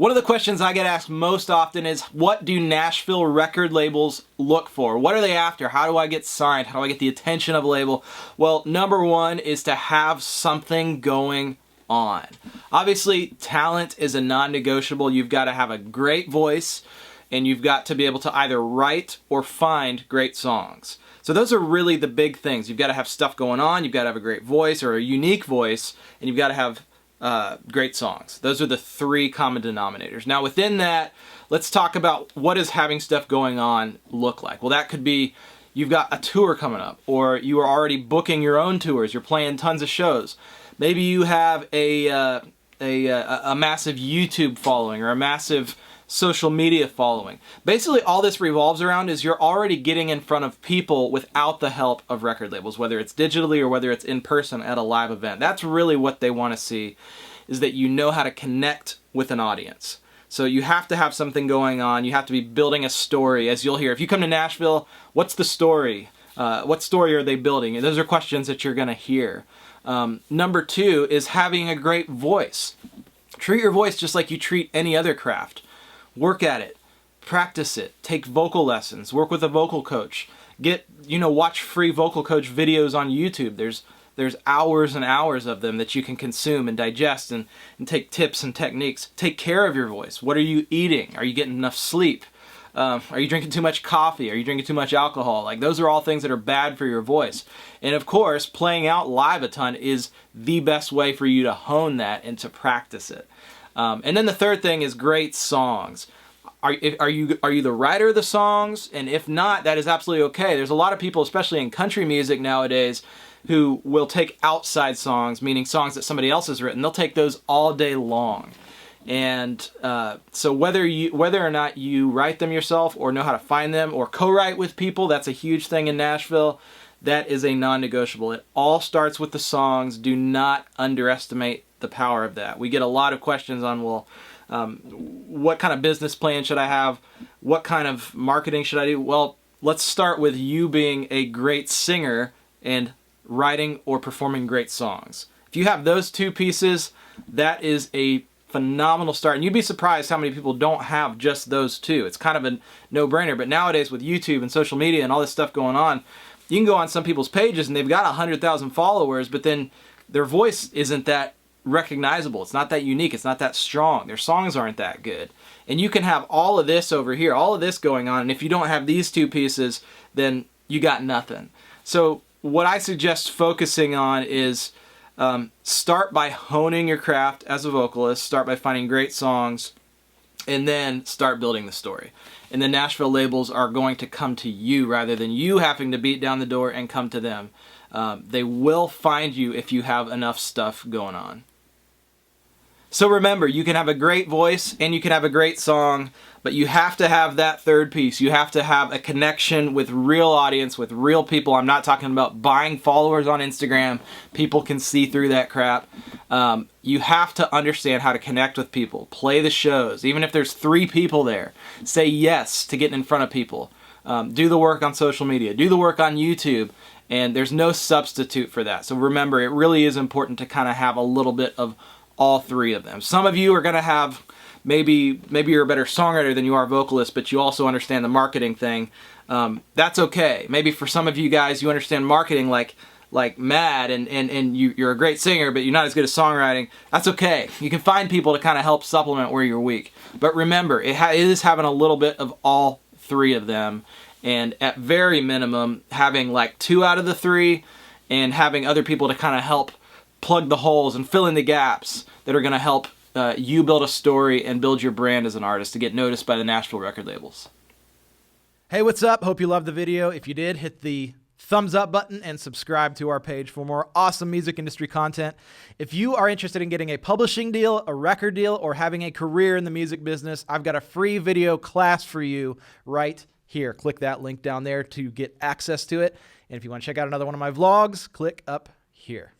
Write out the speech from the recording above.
One of the questions I get asked most often is, what do Nashville record labels look for? What are they after? How do I get signed? How do I get the attention of a label? Well, number one is to have something going on. Obviously, talent is a non-negotiable. You've got to have a great voice, and you've got to be able to either write or find great songs. So those are really the big things. You've got to have stuff going on, you've got to have a great voice or a unique voice, and you've got to have great songs. Those are the three common denominators. Now within that, let's talk about what does having stuff going on look like. Well, that could be you've got a tour coming up, or you are already booking your own tours, you're playing tons of shows. Maybe you have a massive YouTube following or a massive social media following. Basically all this revolves around is you're already getting in front of people without the help of record labels, whether it's digitally or whether it's in person at a live event. That's really what they want to see, is that you know how to connect with an audience. So you have to have something going on. You have to be building a story. As you'll hear, if you come to Nashville, what's the story? What story are they building? And those are questions that you're going to hear. Number two is having a great voice. Treat your voice just like you treat any other craft. Work at it, practice it, take vocal lessons, work with a vocal coach, watch free vocal coach videos on YouTube. There's hours and hours of them that you can consume and digest and take tips and techniques. Take care of your voice. What are you eating? Are you getting enough sleep? Are you drinking too much coffee? Are you drinking too much alcohol? Like, those are all things that are bad for your voice. And of course, playing out live a ton is the best way for you to hone that and to practice it. And then the third thing is great songs. Are you the writer of the songs? And if not, that is absolutely okay. There's a lot of people, especially in country music nowadays, who will take outside songs, meaning songs that somebody else has written. They'll take those all day long. And so whether or not you write them yourself or know how to find them or co-write with people, that's a huge thing in Nashville. That is a non-negotiable. It all starts with the songs. Do not underestimate the power of that. We get a lot of questions on, well, what kind of business plan should I have? What kind of marketing should I do? Well, let's start with you being a great singer and writing or performing great songs. If you have those two pieces, that is a phenomenal start. And you'd be surprised how many people don't have just those two. It's kind of a no-brainer, but nowadays with YouTube and social media and all this stuff going on, you can go on some people's pages and they've got 100,000 followers, but then their voice isn't that recognizable. It's not that unique. It's not that strong. Their songs aren't that good. And you can have all of this over here, all of this going on, and if you don't have these two pieces, then you got nothing. So what I suggest focusing on is start by honing your craft as a vocalist, start by finding great songs, and then start building the story. And the Nashville labels are going to come to you rather than you having to beat down the door and come to them. They will find you if you have enough stuff going on. So remember, you can have a great voice and you can have a great song, but you have to have that third piece. You have to have a connection with real audience, with real people. I'm not talking about buying followers on Instagram. People can see through that crap. You have to understand how to connect with people. Play the shows. Even if there's 3 people there, say yes to getting in front of people. Do the work on social media. Do the work on YouTube. And there's no substitute for that. So remember, it really is important to kind of have a little bit of all 3 of them. Some of you are going to have, maybe you're a better songwriter than you are a vocalist, but you also understand the marketing thing. That's okay. Maybe for some of you guys, you understand marketing like mad, and you're a great singer, but you're not as good at songwriting. That's okay. You can find people to kind of help supplement where you're weak. But remember, it is having a little bit of all 3 of them. And at very minimum, having like 2 out of the 3 and having other people to kind of help plug the holes and fill in the gaps that are going to help you build a story and build your brand as an artist to get noticed by the Nashville record labels. Hey, what's up? Hope you loved the video. If you did, hit the thumbs up button and subscribe to our page for more awesome music industry content. If you are interested in getting a publishing deal, a record deal, or having a career in the music business, I've got a free video class for you right here. Click that link down there to get access to it. And if you want to check out another one of my vlogs, click up here.